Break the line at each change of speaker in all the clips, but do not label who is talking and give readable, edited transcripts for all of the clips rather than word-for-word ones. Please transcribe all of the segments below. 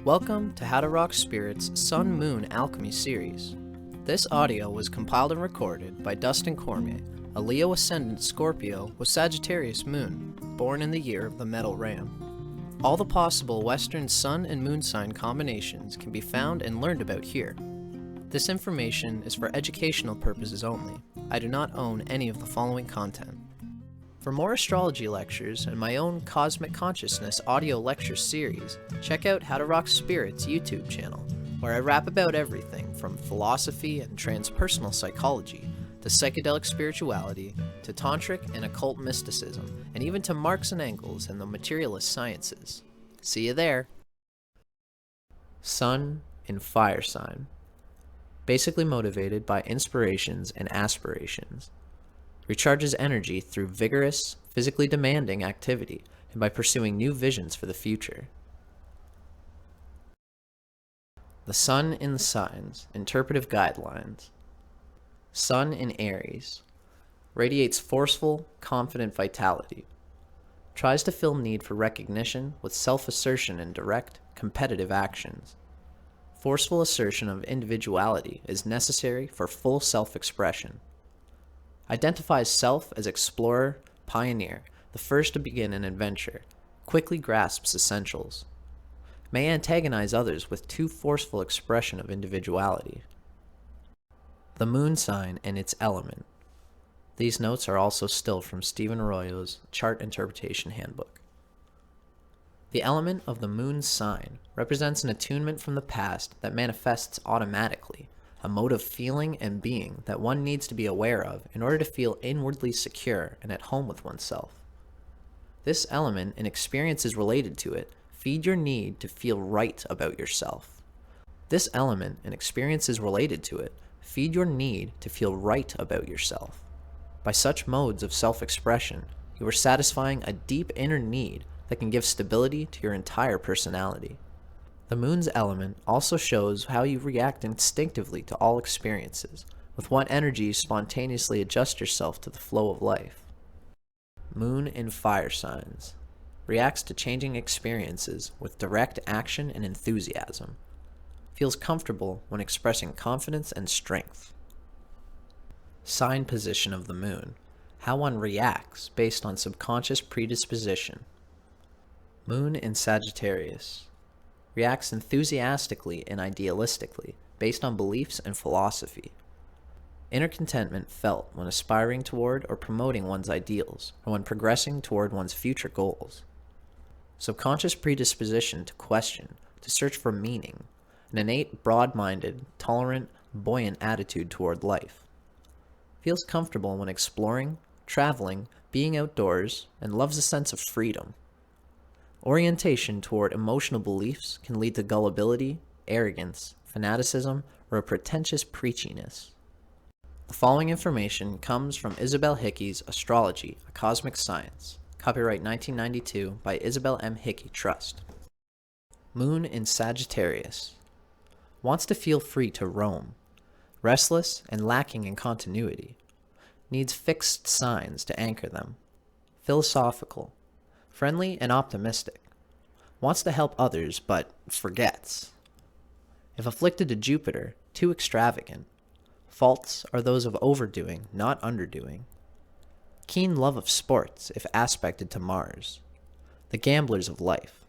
Welcome to How to Rock Spirit's Sun Moon Alchemy series. This audio was compiled and recorded by Dustin Cormier, a Leo Ascendant Scorpio with Sagittarius Moon, born in the year of the Metal Ram. All the possible Western Sun and Moon sign combinations can be found and learned about here. This information is for educational purposes only. I do not own any of the following content. For more astrology lectures and my own Cosmic Consciousness audio lecture series, check out How to Rock Spirit's YouTube channel, where I rap about everything from philosophy and transpersonal psychology, to psychedelic spirituality, to tantric and occult mysticism, and even to Marx and Engels and the materialist sciences. See you there! Sun in Fire Sign. Basically motivated by inspirations and aspirations. Recharges energy through vigorous, physically demanding activity and by pursuing new visions for the future. The Sun in the Signs, Interpretive Guidelines. Sun in Aries. Radiates forceful, confident vitality. Tries to fill need for recognition with self-assertion and direct, competitive actions. Forceful assertion of individuality is necessary for full self-expression. Identifies self as explorer, pioneer, the first to begin an adventure, quickly grasps essentials. May antagonize others with too forceful expression of individuality. The Moon Sign and its Element. These notes are also still from Stephen Arroyo's Chart Interpretation Handbook. The element of the Moon's sign represents an attunement from the past that manifests automatically, a mode of feeling and being that one needs to be aware of in order to feel inwardly secure and at home with oneself. This element and experiences related to it feed your need to feel right about yourself. This element and experiences related to it feed your need to feel right about yourself. By such modes of self-expression, you are satisfying a deep inner need that can give stability to your entire personality. The Moon's element also shows how you react instinctively to all experiences, with what energy you spontaneously adjust yourself to the flow of life. Moon in Fire Signs. Reacts to changing experiences with direct action and enthusiasm. Feels comfortable when expressing confidence and strength. Sign position of the Moon. How one reacts based on subconscious predisposition. Moon in Sagittarius. Reacts enthusiastically and idealistically, based on beliefs and philosophy. Inner contentment felt when aspiring toward or promoting one's ideals, or when progressing toward one's future goals. Subconscious predisposition to question, to search for meaning, an innate, broad-minded, tolerant, buoyant attitude toward life. Feels comfortable when exploring, traveling, being outdoors, and loves a sense of freedom. Orientation toward emotional beliefs can lead to gullibility, arrogance, fanaticism, or a pretentious preachiness. The following information comes from Isabel Hickey's Astrology, a Cosmic Science, copyright 1992 by Isabel M. Hickey Trust. Moon in Sagittarius. Wants to feel free to roam. Restless and lacking in continuity. Needs fixed signs to anchor them. Philosophical. Friendly and optimistic. Wants to help others, but forgets. If afflicted to Jupiter, too extravagant. Faults are those of overdoing, not underdoing. Keen love of sports if aspected to Mars. The gamblers of life.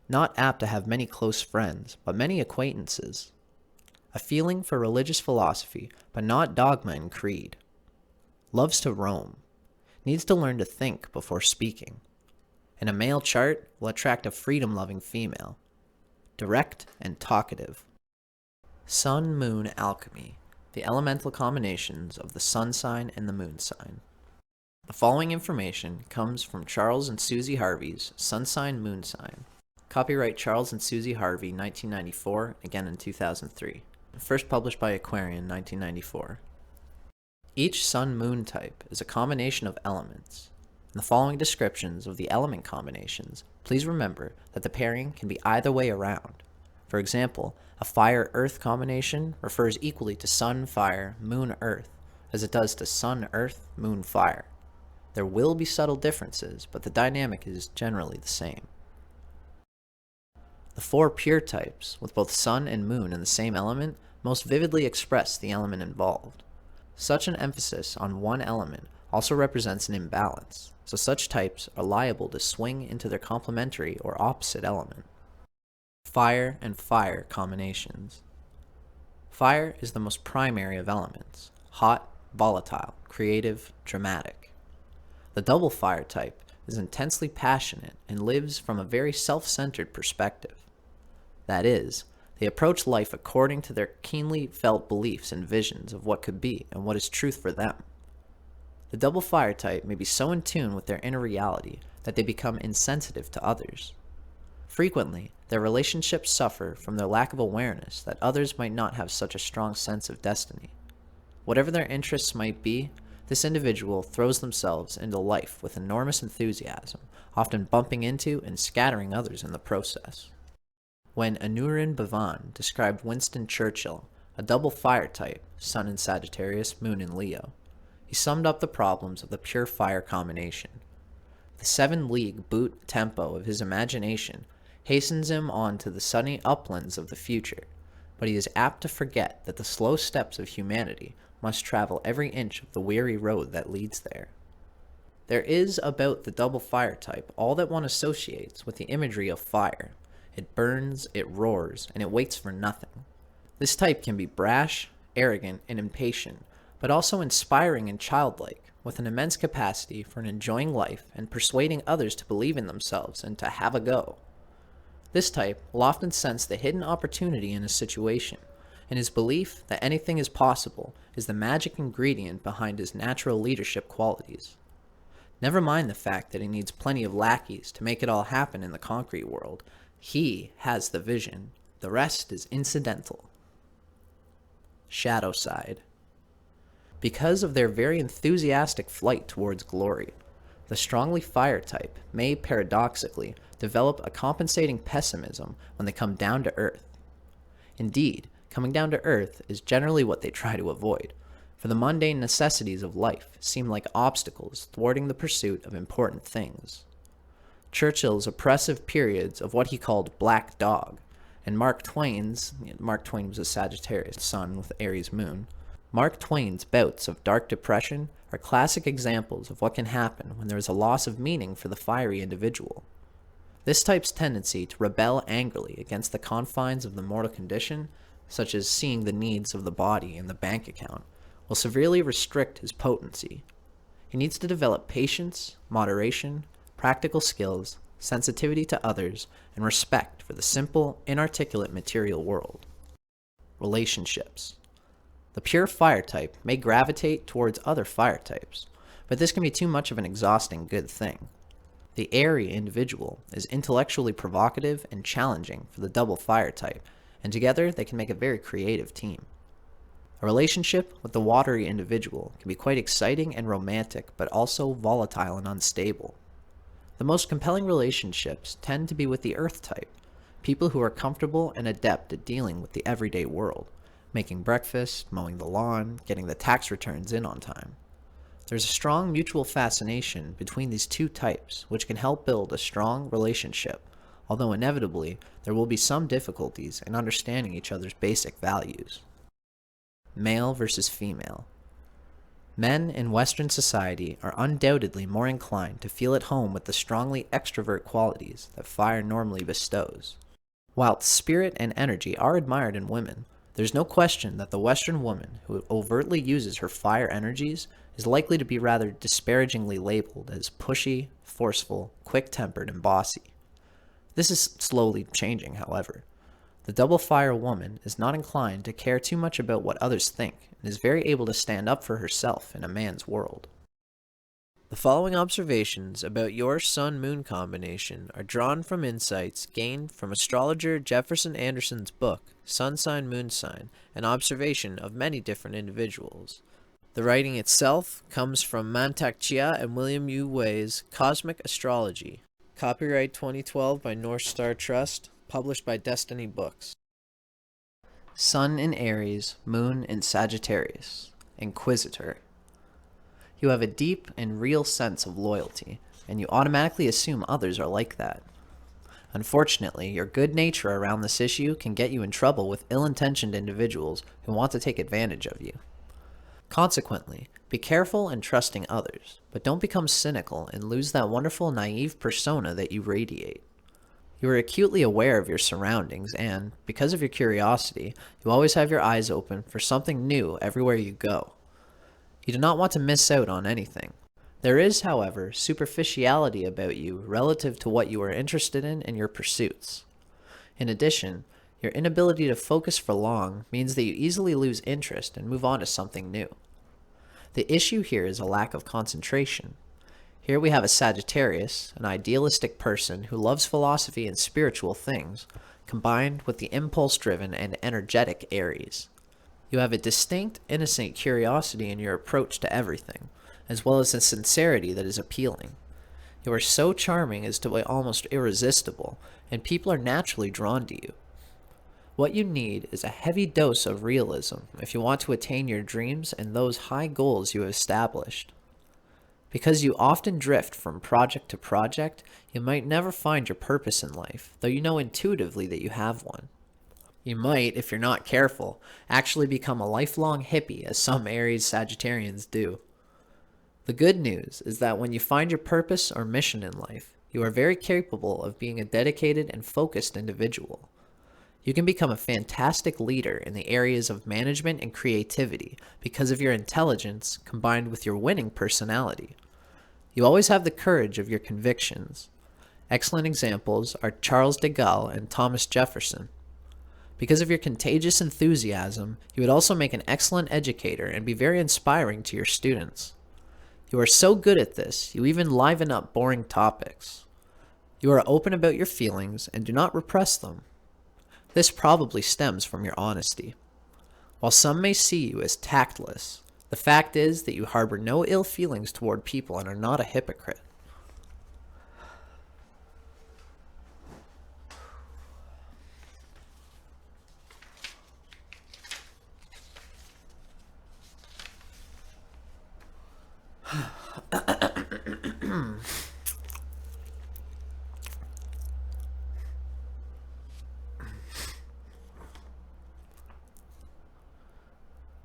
Not apt to have many close friends, but many acquaintances. A feeling for religious philosophy, but not dogma and creed. Loves to roam. Needs to learn to think before speaking. In a male chart, will attract a freedom-loving female. Direct and talkative. Sun-Moon Alchemy. The elemental combinations of the Sun sign and the Moon sign. The following information comes from Charles and Susie Harvey's Sun Sign Moon Sign. Copyright Charles and Susie Harvey, 1994, again in 2003. First published by Aquarian, 1994. Each Sun-Moon type is a combination of elements. In the following descriptions of the element combinations, please remember that the pairing can be either way around. For example, a Fire-Earth combination refers equally to Sun-Fire, Moon-Earth, as it does to Sun-Earth, Moon-Fire. There will be subtle differences, but the dynamic is generally the same. The four pure types, with both sun and moon in the same element, most vividly express the element involved. Such an emphasis on one element also represents an imbalance, so such types are liable to swing into their complementary or opposite element. Fire and fire combinations. Fire is the most primary of elements, hot, volatile, creative, dramatic. The double fire type is intensely passionate and lives from a very self-centered perspective. That is, they approach life according to their keenly felt beliefs and visions of what could be and what is truth for them. The double fire type may be so in tune with their inner reality that they become insensitive to others. Frequently, their relationships suffer from their lack of awareness that others might not have such a strong sense of destiny. Whatever their interests might be, this individual throws themselves into life with enormous enthusiasm, often bumping into and scattering others in the process. When Aneurin Bevan described Winston Churchill, a double fire type, Sun in Sagittarius, Moon in Leo, he summed up the problems of the pure fire combination. The 7-league boot tempo of his imagination hastens him on to the sunny uplands of the future, but he is apt to forget that the slow steps of humanity must travel every inch of the weary road that leads there. There is about the double fire type all that one associates with the imagery of fire. It burns, it roars, and it waits for nothing. This type can be brash, arrogant, and impatient, but also inspiring and childlike, with an immense capacity for enjoying life and persuading others to believe in themselves and to have a go. This type will often sense the hidden opportunity in a situation, and his belief that anything is possible is the magic ingredient behind his natural leadership qualities. Never mind the fact that he needs plenty of lackeys to make it all happen in the concrete world. He has the vision. The rest is incidental. Shadow side. Because of their very enthusiastic flight towards glory, the strongly fire type may paradoxically develop a compensating pessimism when they come down to earth. Indeed, coming down to earth is generally what they try to avoid, for the mundane necessities of life seem like obstacles thwarting the pursuit of important things. Churchill's oppressive periods of what he called black dog, and Mark Twain was a Sagittarius sun with Aries moon, Mark Twain's bouts of dark depression are classic examples of what can happen when there is a loss of meaning for the fiery individual. This type's tendency to rebel angrily against the confines of the mortal condition, such as seeing the needs of the body in the bank account, will severely restrict his potency. He needs to develop patience, moderation, practical skills, sensitivity to others, and respect for the simple, inarticulate material world. Relationships. The pure fire type may gravitate towards other fire types, but this can be too much of an exhausting good thing. The airy individual is intellectually provocative and challenging for the double fire type, and together they can make a very creative team. A relationship with the watery individual can be quite exciting and romantic, but also volatile and unstable. The most compelling relationships tend to be with the earth type, people who are comfortable and adept at dealing with the everyday world, making breakfast, mowing the lawn, getting the tax returns in on time. There's a strong mutual fascination between these two types, which can help build a strong relationship, although inevitably there will be some difficulties in understanding each other's basic values. Male versus female. Men in Western society are undoubtedly more inclined to feel at home with the strongly extrovert qualities that fire normally bestows. While spirit and energy are admired in women, there's no question that the Western woman who overtly uses her fire energies is likely to be rather disparagingly labeled as pushy, forceful, quick-tempered, and bossy. This is slowly changing, however. The double fire woman is not inclined to care too much about what others think and is very able to stand up for herself in a man's world. The following observations about your Sun-Moon combination are drawn from insights gained from astrologer Jefferson Anderson's book, Sun Sign, Moon Sign, an observation of many different individuals. The writing itself comes from Mantak Chia and William U. Wei's Cosmic Astrology. Copyright 2012 by North Star Trust, published by Destiny Books. Sun in Aries, Moon in Sagittarius. Inquisitor. You have a deep and real sense of loyalty, and you automatically assume others are like that. Unfortunately, your good nature around this issue can get you in trouble with ill-intentioned individuals who want to take advantage of you. Consequently, be careful in trusting others, but don't become cynical and lose that wonderful naive persona that you radiate. You are acutely aware of your surroundings and, because of your curiosity, you always have your eyes open for something new everywhere you go. You do not want to miss out on anything. There is, however, superficiality about you relative to what you are interested in your pursuits. In addition, your inability to focus for long means that you easily lose interest and move on to something new. The issue here is a lack of concentration. Here we have a Sagittarius, an idealistic person who loves philosophy and spiritual things, combined with the impulse-driven and energetic Aries. You have a distinct, innocent curiosity in your approach to everything, as well as a sincerity that is appealing. You are so charming as to be almost irresistible, and people are naturally drawn to you. What you need is a heavy dose of realism if you want to attain your dreams and those high goals you have established. Because you often drift from project to project, you might never find your purpose in life, though you know intuitively that you have one. You might, if you're not careful, actually become a lifelong hippie, as some Aries Sagittarians do. The good news is that when you find your purpose or mission in life, you are very capable of being a dedicated and focused individual. You can become a fantastic leader in the areas of management and creativity because of your intelligence combined with your winning personality. You always have the courage of your convictions. Excellent examples are Charles de Gaulle and Thomas Jefferson. Because of your contagious enthusiasm, you would also make an excellent educator and be very inspiring to your students. You are so good at this, you even liven up boring topics. You are open about your feelings and do not repress them. This probably stems from your honesty. While some may see you as tactless, the fact is that you harbor no ill feelings toward people and are not a hypocrite.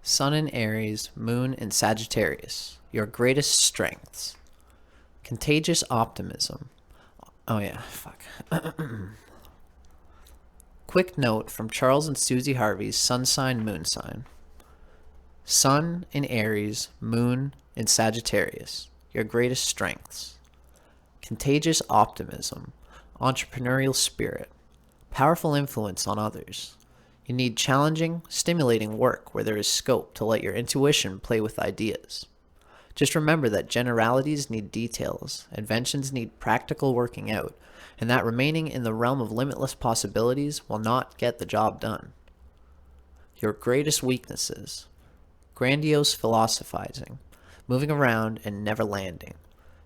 Sun in Aries, Moon in Sagittarius. Your greatest strengths. Contagious optimism. Oh yeah, fuck. Quick note from Charles and Susie Harvey's Sun Sign, Moon Sign. Sun in Aries, Moon in Sagittarius. Your greatest strengths. Contagious optimism. Entrepreneurial spirit. Powerful influence on others. You need challenging, stimulating work where there is scope to let your intuition play with ideas. Just remember that generalities need details, inventions need practical working out, and that remaining in the realm of limitless possibilities will not get the job done. Your greatest weaknesses. Grandiose philosophizing, moving around and never landing,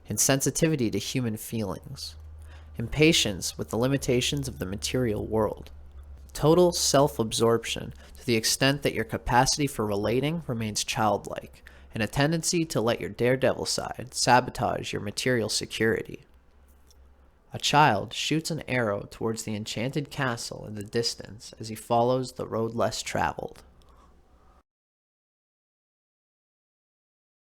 insensitivity to human feelings, impatience with the limitations of the material world, total self-absorption to the extent that your capacity for relating remains childlike, and a tendency to let your daredevil side sabotage your material security. A child shoots an arrow towards the enchanted castle in the distance as he follows the road less traveled.